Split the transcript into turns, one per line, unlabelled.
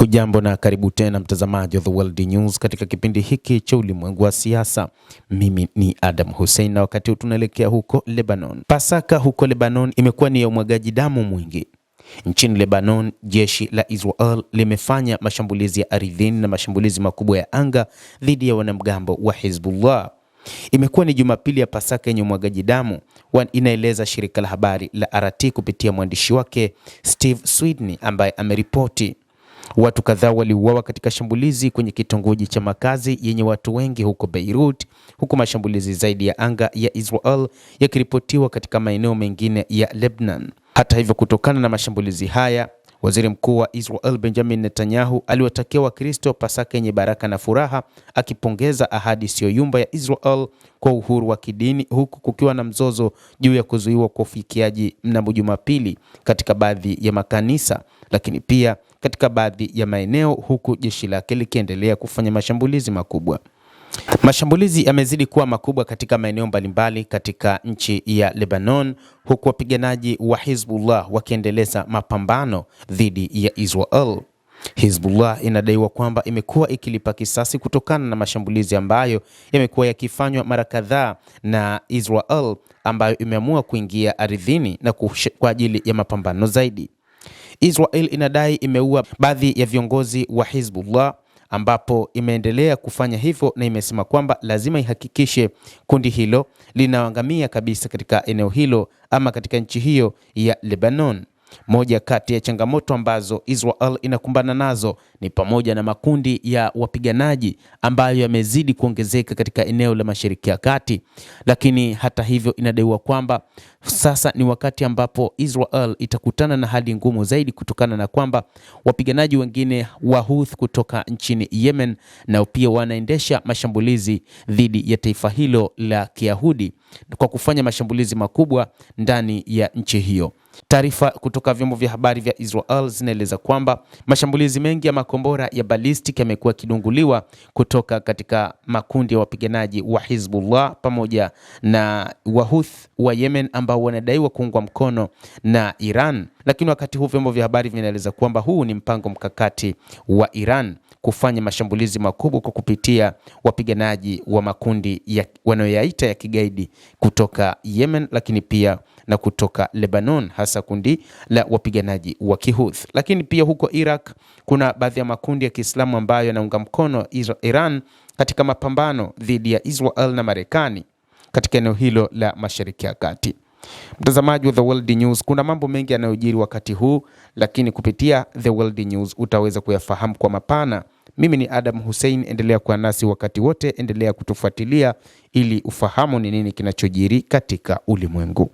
Hujambo na karibu tena mtazamaji wa The World News katika kipindi hiki cha ulimwengu wa siasa. Mimi ni Adam Hussein na wakati tunaelekea huko Lebanon. Pasaka huko Lebanon imekuwa ni ya umwagaji damu mwingi. Nchini Lebanon, jeshi la Israel limefanya mashambulizi ya ardhini na mashambulizi makubwa ya anga dhidi ya wanamgambo wa Hezbollah. Imekuwa ni Jumapili ya Pasaka yenye umwagaji damu, inaeleza shirika la habari la RT kupitia mwandishi wake Steve Swidney ambaye ameripoti. Watu kadhaa waliuawa katika shambulizi kwenye kitongoji cha makazi yenye watu wengi huko Beirut, huku mashambulizi zaidi ya anga ya Israel yakiripotiwa katika maeneo mengine ya Lebanon. Hata hivyo, kutokana na mashambulizi haya, Waziri Mkuu wa Israel Benjamin Netanyahu aliwatakia Wakristo Pasaka yenye baraka na furaha, akipongeza ahadi isiyoyumba ya Israel kwa uhuru wa kidini, huku kukiwa na mzozo juu ya kuzuiwa kwa ufikiaji mnamo Jumapili katika baadhi ya makanisa, lakini pia katika baadhi ya maeneo, huku jeshi lake likiendelea kufanya mashambulizi makubwa. Mashambulizi yamezidi kuwa makubwa katika maeneo mbalimbali katika nchi ya Lebanon, huku wapiganaji wa Hezbollah wakiendeleza mapambano dhidi ya Israel. Hezbollah inadaiwa kwamba imekuwa ikilipa kisasi kutokana na mashambulizi ambayo yamekuwa yakifanywa mara kadhaa na Israel, ambayo imeamua kuingia ardhini na kwa ajili ya mapambano zaidi. Israel inadai imeua baadhi ya viongozi wa Hezbollah, ambapo imeendelea kufanya hivyo na imesema kwamba lazima ihakikishe kundi hilo linaangamia kabisa katika eneo hilo ama katika nchi hiyo ya Lebanon. Moja kati ya changamoto ambazo Israel inakumbana nazo ni pamoja na makundi ya wapiganaji ambayo yamezidi kuongezeka katika eneo la Mashariki ya Kati. Lakini hata hivyo, inadaiwa kwamba sasa ni wakati ambapo Israel itakutana na hali ngumu zaidi, kutokana na kwamba wapiganaji wengine wa Houthi kutoka nchini Yemen nao pia wanaendesha mashambulizi dhidi ya taifa hilo la Kiyahudi kwa kufanya mashambulizi makubwa ndani ya nchi hiyo. Taarifa kutoka vyombo vya habari vya Israel zinaeleza kwamba mashambulizi mengi ya makombora ya ballistic yamekuwa kidunguliwa kutoka katika makundi ya wapiganaji wa Hezbollah pamoja na Wahouthi wa Yemen ambao wanadaiwa kuungwa mkono na Iran. Lakini wakati huu vyombo vya habari vinaeleza kwamba huu ni mpango mkakati wa Iran kufanya mashambulizi makubwa kwa kupitia wapiganaji wa makundi wanayoyaita ya kigaidi kutoka Yemen, lakini pia na kutoka Lebanon, hasa kundi la wapiganaji wa Kihouthi. Lakini pia huko Iraq kuna baadhi ya makundi ya Kiislamu ambayo yanaunga mkono Iran katika mapambano dhidi ya Israel na Marekani katika eneo hilo la Mashariki ya Kati. Mtazamaji wa The World News, kuna mambo mengi yanayojiri wakati huu, lakini kupitia The World News utaweza kuyafahamu kwa mapana. Mimi ni Adam Hussein, endelea kuwa nasi wakati wote, endelea kutufuatilia ili ufahamu ni nini kinachojiri katika ulimwengu.